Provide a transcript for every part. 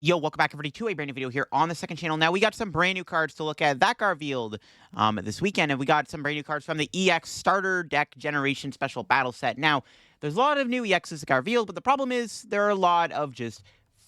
Yo, welcome back everybody to a brand new video here on the second channel. Now, we got some brand new cards to look at that got revealed this weekend, and we got some brand new cards from the EX Starter Deck Generation Special Battle Set. Now, there's a lot of new EXs that got revealed, but the problem is there are a lot of just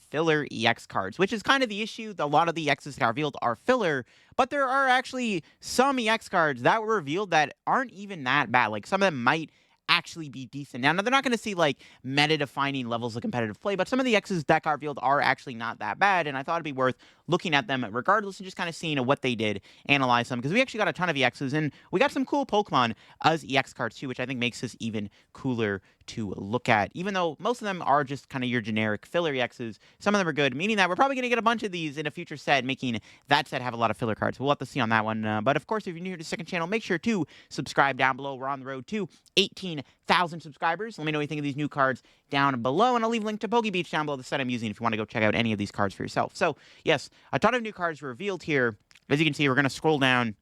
filler EX cards, which is kind of the issue. A lot of the EXs that got revealed are filler, but there are actually some EX cards that were revealed that aren't even that bad. Like, some of them might actually be decent. Now, they're not going to see like meta-defining levels of competitive play, but some of the X's that got revealed are actually not that bad, and I thought it'd be worth looking at them regardless and just kind of seeing what they did, analyze them, because we actually got a ton of EXs, and we got some cool Pokemon as EX cards too, which I think makes this even cooler to look at. Even though most of them are just kind of your generic filler EXs, some of them are good, meaning that we're probably going to get a bunch of these in a future set, making that set have a lot of filler cards. We'll have to see on that one. But of course, if you're new to the second channel, make sure to subscribe down below. We're on the road to 18,000 subscribers. Let me know what you think of these new cards down below, and I'll leave a link to Pokebeach down below the set I'm using if you want to go check out any of these cards for yourself. So, yes, a ton of new cards were revealed here. As you can see, we're going to scroll down.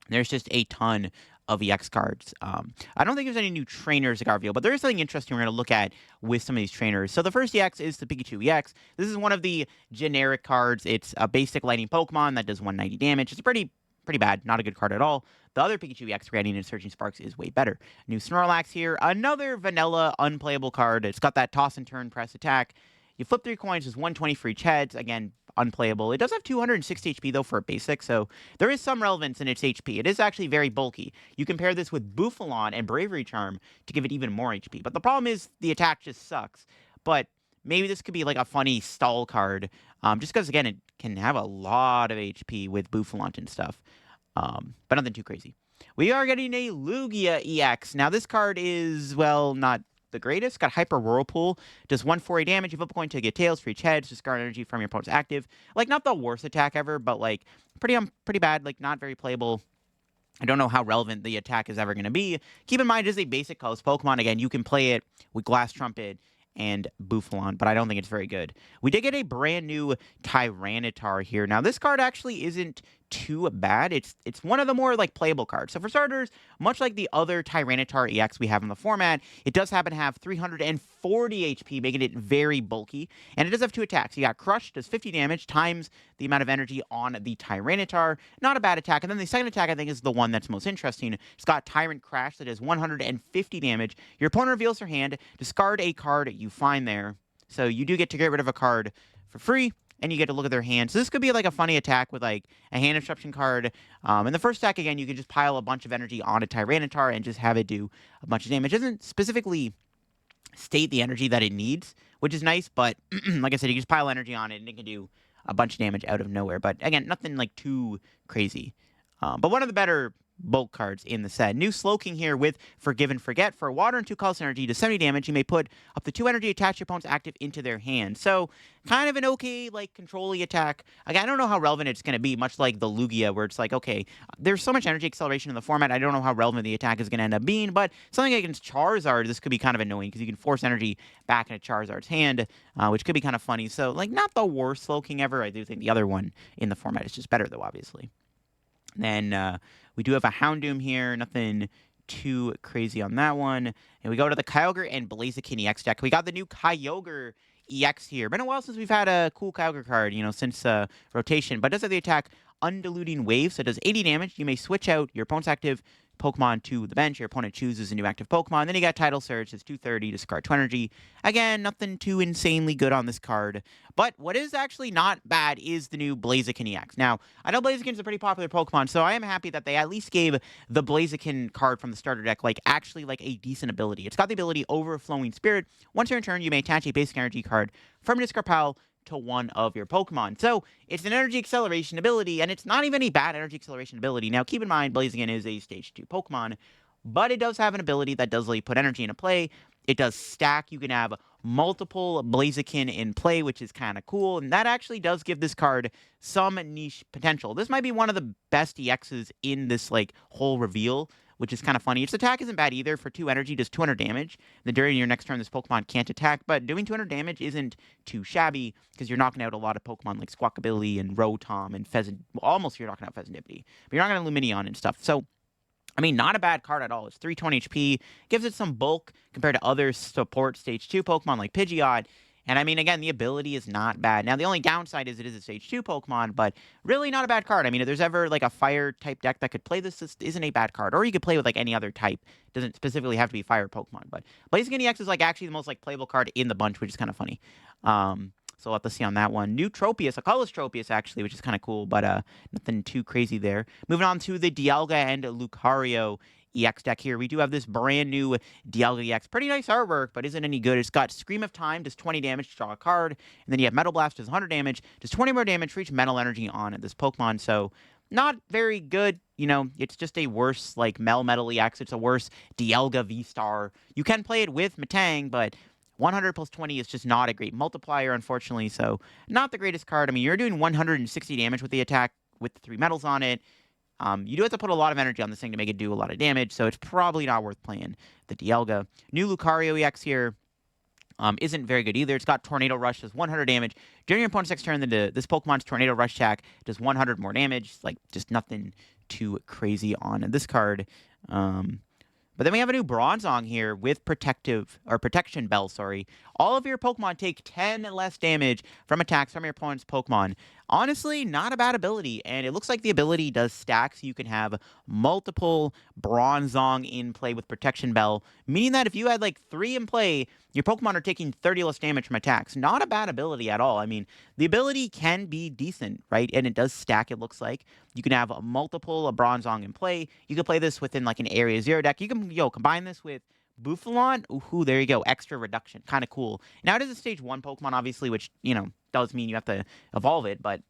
There's just a ton of EX cards. I don't think there's any new trainers that got revealed, but there is something interesting we're going to look at with some of these trainers. So the first EX is the Pikachu EX. This is one of the generic cards. It's a basic lightning Pokemon that does 190 damage. It's pretty bad, not a good card at all. The other Pikachu EX we're getting in Searching Sparks is way better. New Snorlax here, another vanilla unplayable card. It's got that toss and turn press attack. You flip 3 coins, there's 120 for each heads. Again, unplayable. It does have 260 HP, though, for a basic, so there is some relevance in its HP. It is actually very bulky. You compare this with Bouffalon and Bravery Charm to give it even more HP. But the problem is the attack just sucks. But maybe this could be like a funny stall card, just because, again, it can have a lot of HP with Bouffalon and stuff. But nothing too crazy. We are getting a Lugia EX. Now, this card is, well, not the greatest. Got Hyper Whirlpool. Does 140 damage. You flip a coin to get tails for each head. Discard energy from your opponent's active. Like, not the worst attack ever, but, like, pretty bad. Like, not very playable. I don't know how relevant the attack is ever going to be. Keep in mind, it is a basic colors Pokemon. Again, you can play it with Glass Trumpet and Bouffalon, but I don't think it's very good. We did get a brand new Tyranitar here. Now, this card actually isn't too bad. It's one of the more like playable cards. So for starters, much like the other Tyranitar EX we have in the format, it does happen to have 340 HP, making it very bulky. And it does have 2 attacks. You got Crush, does 50 damage times the amount of energy on the Tyranitar. Not a bad attack. And then the second attack, I think, is the one that's most interesting. It's got Tyrant Crash that does 150 damage. Your opponent reveals their hand, discard a card you find there. So you do get to get rid of a card for free, and you get to look at their hand. So this could be like a funny attack with like a hand disruption card. And the first attack, again, you can just pile a bunch of energy on a Tyranitar and just have it do a bunch of damage. It doesn't specifically state the energy that it needs, which is nice, but like I said, you just pile energy on it and it can do a bunch of damage out of nowhere. But again, nothing like too crazy. But one of the better bulk cards in the set. New Slowking here with Forgive and Forget. For water and 2 colorless energy to 70 damage, you may put up to 2 energy attached to your opponent's active into their hand. So, kind of an okay, like, control-y attack. Again, I don't know how relevant it's going to be, much like the Lugia, where it's like, okay, there's so much energy acceleration in the format, I don't know how relevant the attack is going to end up being, but something against Charizard, this could be kind of annoying, because you can force energy back into Charizard's hand, which could be kind of funny. So, like, not the worst Slowking ever. I do think the other one in the format is just better, though, obviously. Then we do have a Houndoom here, nothing too crazy on that one. And we go to the Kyogre and Blaziken EX deck. We got the new Kyogre EX here. Been a while since we've had a cool Kyogre card, since rotation. But it does have the attack Undiluting Wave, so it does 80 damage. You may switch out your opponent's active Pokemon to the bench. Your opponent chooses a new active Pokemon. Then you got Tidal Surge, it's 230, discard 2 energy. Again, nothing too insanely good on this card. But what is actually not bad is the new Blaziken EX. Now, I know Blaziken's a pretty popular Pokemon, so I am happy that they at least gave the Blaziken card from the starter deck, actually a decent ability. It's got the ability Overflowing Spirit. Once your turn, you may attach a basic energy card from your discard pile to one of your Pokemon. So, it's an energy acceleration ability, and it's not even a bad energy acceleration ability. Now, keep in mind, Blaziken is a Stage 2 Pokemon, but it does have an ability that does let you put energy into play. It does stack. You can have multiple Blaziken in play, which is kind of cool, and that actually does give this card some niche potential. This might be one of the best EXs in this, whole reveal, which is kind of funny. Its attack isn't bad either. For 2 energy, does 200 damage. Then during your next turn, this Pokemon can't attack, but doing 200 damage isn't too shabby, because you're knocking out a lot of Pokemon like Squawkabilly and Rotom and Pheasant. Well, almost you're knocking out Pheasantipity, but you're not going to Lumineon and stuff. So, I mean, not a bad card at all. It's 320 HP, gives it some bulk compared to other support Stage 2 Pokemon like Pidgeot, And I mean, again, the ability is not bad. Now, the only downside is it is a Stage 2 Pokemon, but really not a bad card. I mean, if there's ever like a fire-type deck that could play this isn't a bad card. Or you could play with like any other type. It doesn't specifically have to be fire Pokemon. But Blazin EX is like actually the most like playable card in the bunch, which is kind of funny. So we'll have to see on that one. New Tropius, a colorless Tropius actually, which is kind of cool, but nothing too crazy there. Moving on to the Dialga and Lucario EX deck here. We do have this brand new Dialga EX. Pretty nice artwork, but isn't any good. It's got Scream of Time, does 20 damage to draw a card. And then you have Metal Blast, does 100 damage, does 20 more damage for each mental energy on this Pokemon. So not very good. You know, it's just a worse, like, Metal EX. It's a worse Dialga V-Star. You can play it with Metang, but 100 plus 20 is just not a great multiplier, unfortunately. So not the greatest card. I mean, you're doing 160 damage with the attack with the 3 metals on it. You do have to put a lot of energy on this thing to make it do a lot of damage, so it's probably not worth playing the Dialga. New Lucario EX here isn't very good either. It's got Tornado Rush, does 100 damage. During your opponent's next turn, this Pokemon's Tornado Rush attack does 100 more damage. Like, just nothing too crazy on this card. But then we have a new Bronzong here with Protection Bell, sorry. All of your Pokemon take 10 less damage from attacks from your opponent's Pokemon. Honestly, not a bad ability, and it looks like the ability does stack, so you can have multiple Bronzong in play with Protection Bell, meaning that if you had like 3 in play, your Pokemon are taking 30 less damage from attacks. Not a bad ability at all. I mean, the ability can be decent, right? And it does stack, it looks like. You can have multiple Bronzong in play. You can play this within like an Area 0 deck. You can, combine this with Buffalon. Ooh, there you go. Extra reduction. Kind of cool. Now, it is a Stage 1 Pokemon, obviously, which, does mean you have to evolve it. But,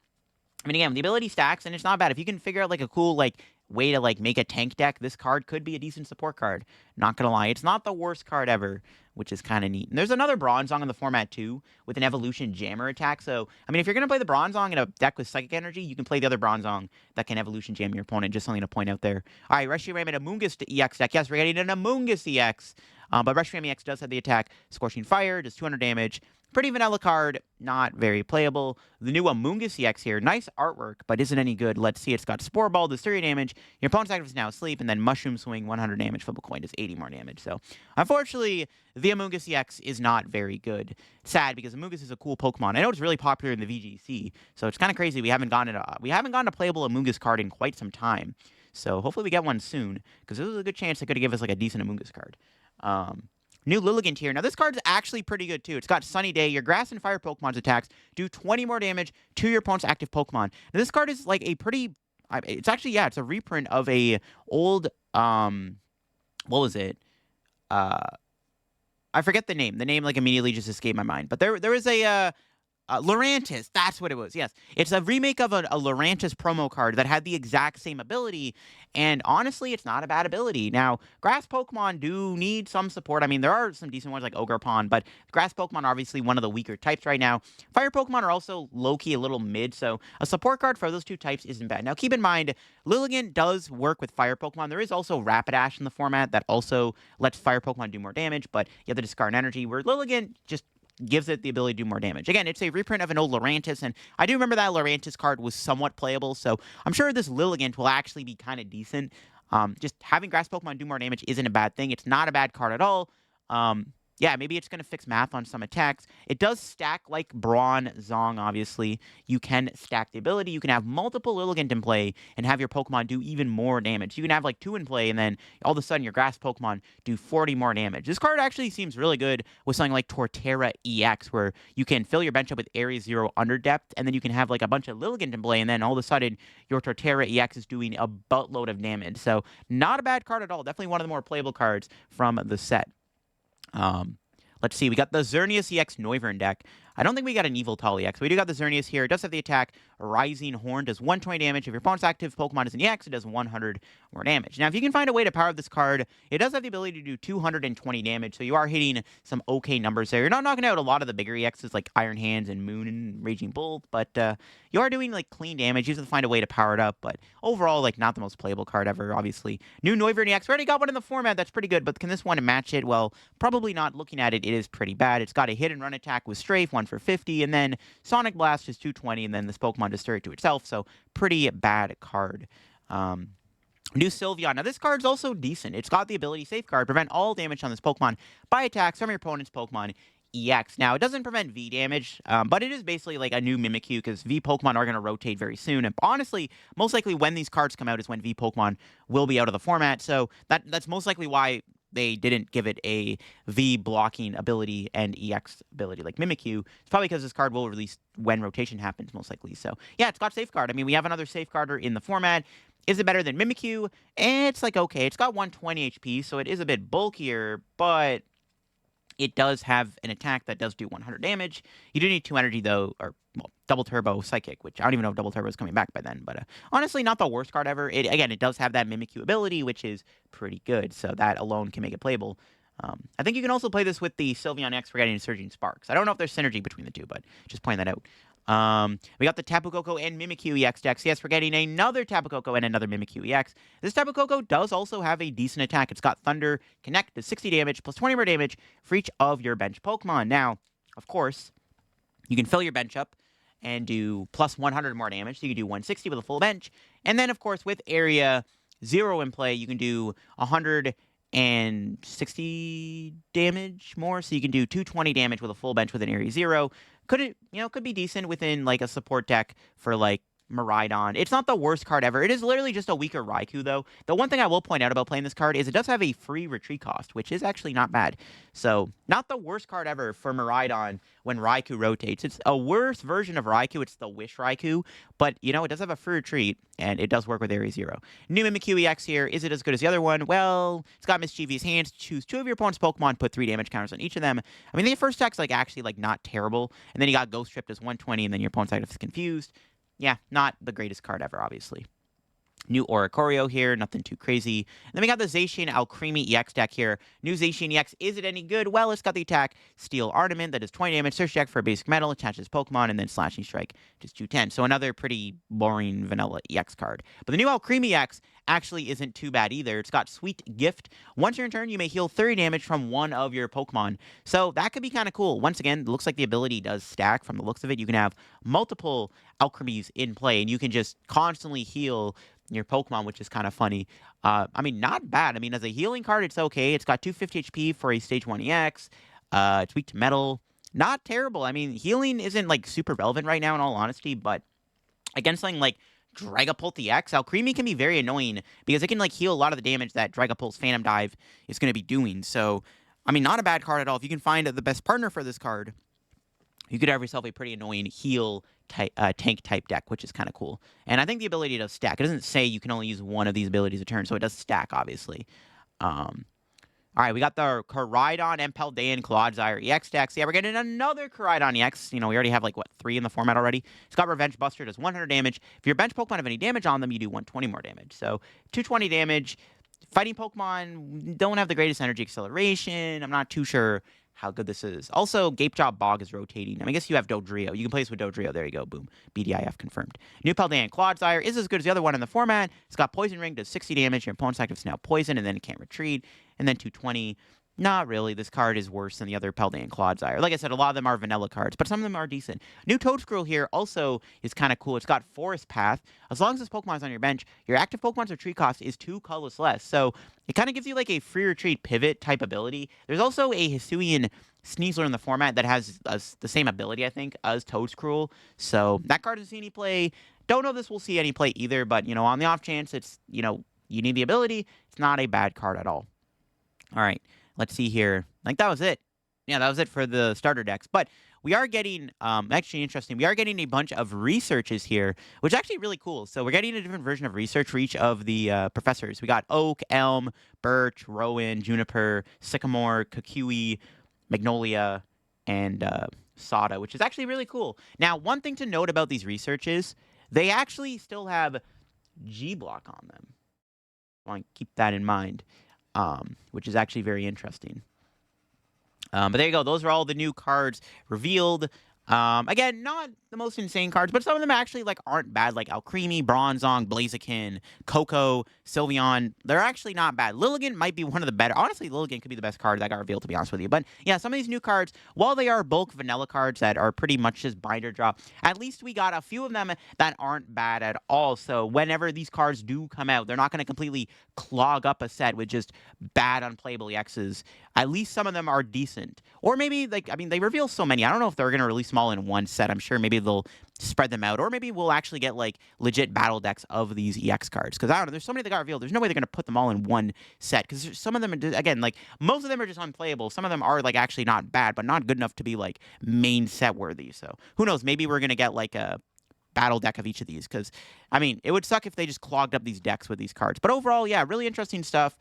I mean, again, the ability stacks, and it's not bad. If you can figure out, like, a cool, like, way to, like, make a tank deck, this card could be a decent support card. Not gonna lie. It's not the worst card ever, which is kind of neat. And there's another Bronzong in the format, too, with an Evolution Jammer attack. So, I mean, if you're going to play the Bronzong in a deck with Psychic Energy, you can play the other Bronzong that can Evolution Jam your opponent. Just something to point out there. All right, Reshiram and Amoonguss EX deck. Yes, we're getting an Amoonguss EX. But Reshiram EX does have the attack Scorching Fire, does 200 damage. Pretty vanilla card, not very playable. The new Amoonguss EX here, nice artwork, but isn't any good. Let's see, it's got Spore Ball, does 30 damage. Your opponent's active is now asleep, and then Mushroom Swing, 100 damage. Flip a coin does 80 more damage. So, unfortunately, the Amoonguss EX is not very good. Sad, because Amoonguss is a cool Pokemon. I know it's really popular in the VGC, so it's kind of crazy. We haven't gotten a playable Amoonguss card in quite some time. So, hopefully we get one soon, because this is a good chance they could give us like a decent Amoonguss card. New Lilligant here. Now, this card's actually pretty good, too. It's got Sunny Day. Your Grass and Fire Pokemon's attacks do 20 more damage to your opponent's active Pokemon. Now, this card is, like, a pretty... It's actually, it's a reprint of a old... what was it? I forget the name. The name, like, immediately just escaped my mind. But there is a... Lurantis, that's what it was, yes. It's a remake of a Lurantis promo card that had the exact same ability, and honestly, it's not a bad ability. Now, grass Pokemon do need some support. I mean, there are some decent ones like Ogerpon, but grass Pokemon are obviously one of the weaker types right now. Fire Pokemon are also low-key a little mid, so a support card for those two types isn't bad. Now, keep in mind, Lilligant does work with Fire Pokemon. There is also Rapidash in the format that also lets Fire Pokemon do more damage, but you have to discard energy, where Lilligant just gives it the ability to do more damage. Again, it's a reprint of an old Lurantis, and I do remember that Lurantis card was somewhat playable, so I'm sure this Lilligant will actually be kind of decent. Just having grass Pokemon do more damage isn't a bad thing. It's not a bad card at all. Yeah, maybe it's going to fix math on some attacks. It does stack like Bronzong, obviously. You can stack the ability. You can have multiple Lilligant in play and have your Pokemon do even more damage. You can have like 2 in play, and then all of a sudden your grass Pokemon do 40 more damage. This card actually seems really good with something like Torterra EX, where you can fill your bench up with Area 0 under depth, and then you can have like a bunch of Lilligant in play, and then all of a sudden your Torterra EX is doing a buttload of damage. So not a bad card at all. Definitely one of the more playable cards from the set. Let's see. We got the Xerneas EX Noivern deck. I don't think we got an Yveltal EX. We do got the Xerneas here. It does have the attack Rising Horn. Does 120 damage. If your opponent's active Pokemon is an EX, it does 100 more damage. Now, if you can find a way to power up this card, it does have the ability to do 220 damage, so you are hitting some okay numbers there. You're not knocking out a lot of the bigger EXs like Iron Hands and Moon and Raging Bolt, but you are doing like clean damage. You have to find a way to power it up, but overall, like not the most playable card ever, obviously. New Noivern EX. We already got one in the format. That's pretty good, but can this one match it? Well, probably not. Looking at it, it is pretty bad. It's got a hit and run attack with Strafe, 1 for 50, and then Sonic Blast is 220, and then this Pokemon does it to itself, so pretty bad card. New Sylveon. Now, this card's also decent. It's got the ability Safeguard, prevent all damage on this Pokemon by attacks from your opponent's Pokemon, EX. Now, it doesn't prevent V damage, but it is basically like a new Mimikyu because V Pokemon are going to rotate very soon. And honestly, most likely when these cards come out is when V Pokemon will be out of the format. So that's most likely why they didn't give it a V blocking ability and EX ability like Mimikyu. It's probably because this card will release when rotation happens, most likely. So yeah, it's got Safeguard. I mean, we have another Safeguarder in the format. Is it better than Mimikyu? It's like okay. It's got 120 HP, so it is a bit bulkier, but it does have an attack that does do 100 damage. You do need 2 energy, though, or, well, Double Turbo Psychic, which I don't even know if Double Turbo is coming back by then. But honestly, not the worst card ever. Again, it does have that Mimikyu ability, which is pretty good. So that alone can make it playable. I think you can also play this with the Sylveon EX for getting Surging Sparks. I don't know if there's synergy between the two, but just pointing that out. We got the Tapok Coco and Mimikyu EX decks. Yes, we're getting another Tapok Coco and another Mimikyu EX. This Tapok Coco does also have a decent attack. It's got Thunder, Connect, does 60 damage, plus 20 more damage for each of your bench Pokemon. Now, of course, you can fill your bench up and do plus 100 more damage. So you can do 160 with a full bench. And then, of course, with Area 0 in play, you can do 160 damage more. So you can do 220 damage with a full bench with an Area 0. Could be decent within, like, a support deck for, like, Miraidon. It's not the worst card ever. It is literally just a weaker Raikou, though. The one thing I will point out about playing this card is it does have a free retreat cost, which is actually not bad. So, not the worst card ever for Miraidon when Raikou rotates. It's a worse version of Raikou. It's the Wish Raikou, but, it does have a free retreat, and it does work with Area 0. New Mimikyu EX here. Is it as good as the other one? Well, it's got Mischievous Hands. Choose 2 of your opponent's Pokemon, put 3 damage counters on each of them. I mean, the first attack's, actually, not terrible. And then you got Ghost Tripped as 120, and then your opponent's is confused. Yeah, not the greatest card ever, obviously. New Oricorio here, nothing too crazy. And then we got the Zacian Alcremie EX deck here. New Zacian EX, is it any good? Well, it's got the attack Steel Armament that does 20 damage, search deck for a basic metal, attaches Pokemon, and then Slashing Strike, just 210. So another pretty boring vanilla EX card. But the new Alcremie EX actually isn't too bad either. It's got Sweet Gift. Once you're in turn, you may heal 30 damage from one of your Pokemon. So that could be kind of cool. Once again, it looks like the ability does stack from the looks of it. You can have multiple Alchemies in play, and you can just constantly heal your Pokemon, which is kind of funny. I mean, not bad. I mean, as a healing card, it's okay. It's got 250 HP for a Stage 1 EX. It's weak to metal. Not terrible. I mean, healing isn't, super relevant right now, in all honesty, but against something like Dragapult EX, Alcremie can be very annoying because it can, heal a lot of the damage that Dragapult's Phantom Dive is going to be doing. So, I mean, not a bad card at all. If you can find the best partner for this card, you could have yourself a pretty annoying heal tank type deck, which is kind of cool. And I think the ability does stack. It doesn't say you can only use one of these abilities a turn, so it does stack, obviously. All right, we got the Koraidon and Paldean Clodsire EX decks. Yeah, we're getting another Koraidon EX. We already have, 3 in the format already. It's got Revenge Buster, does 100 damage. If your bench Pokemon have any damage on them, you do 120 more damage. So, 220 damage. Fighting Pokemon don't have the greatest energy acceleration. I'm not too sure how good this is. Also, Gape Job Bog is rotating. I mean, I guess you have Dodrio. You can play this with Dodrio. There you go. Boom. BDIF confirmed. New Paldean Clodsire is as good as the other one in the format. It's got Poison Ring, does 60 damage. Your opponent's active is now poison, and then it can't retreat. And then 220. Not really. This card is worse than the other Paldean Clodsire. Like I said, a lot of them are vanilla cards, but some of them are decent. New Toadscruel here also is kind of cool. It's got Forest Path. As long as this Pokemon is on your bench, your active Pokemon's retreat cost is 2 colorless less. So it kind of gives you a free retreat pivot type ability. There's also a Hisuian Sneasler in the format that has the same ability, I think, as Toadscruel. So that card doesn't see any play. Don't know if this will see any play either, but, on the off chance it's, you need the ability, it's not a bad card at all. All right. Let's see here. That was it. Yeah, that was it for the starter decks. But we are getting, actually interesting, we are getting a bunch of researches here, which is actually really cool. So we're getting a different version of research for each of the professors. We got Oak, Elm, Birch, Rowan, Juniper, Sycamore, Kukui, Magnolia, and Sada, which is actually really cool. Now, one thing to note about these researches, they actually still have G-Block on them. I want to keep that in mind. Which is actually very interesting. But there you go. Those are all the new cards revealed. Again, not the most insane cards, but some of them actually like aren't bad, like Alcremie, Bronzong, Blaziken, Coco, Sylveon. They're actually not bad. Lilligant might be one of the better. Honestly, Lilligant could be the best card that got revealed, to be honest with you. But yeah, some of these new cards, while they are bulk vanilla cards that are pretty much just binder drop, at least we got a few of them that aren't bad at all. So whenever these cards do come out, they're not going to completely clog up a set with just bad unplayable EXs. At least some of them are decent. Or maybe, like, I mean, they reveal so many. I don't know if they're going to release them all in one set. I'm sure maybe they'll spread them out. Or maybe we'll actually get, like, legit battle decks of these EX cards. Because, I don't know, there's so many that got revealed. There's no way they're going to put them all in one set. Because some of them, again, like, most of them are just unplayable. Some of them are, like, actually not bad, but not good enough to be, like, main set worthy. So, who knows? Maybe we're going to get, like, a battle deck of each of these. Because, I mean, it would suck if they just clogged up these decks with these cards. But overall, yeah, really interesting stuff.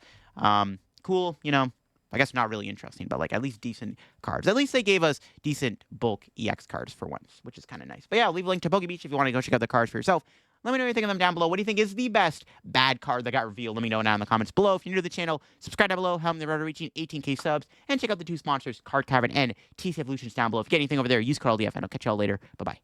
Cool, you know. I guess not really interesting, but like at least decent cards. At least they gave us decent bulk EX cards for once, which is kind of nice. But yeah, I'll leave a link to Pokebeach if you want to go check out the cards for yourself. Let me know what you think of them down below. What do you think is the best bad card that got revealed? Let me know down in the comments below. If you're new to the channel, subscribe down below. Help me the road to reaching 18K subs. And check out the two sponsors, Card Cavern and TC Evolutions down below. If you get anything over there, use code LDF, and I'll catch y'all later. Bye-bye.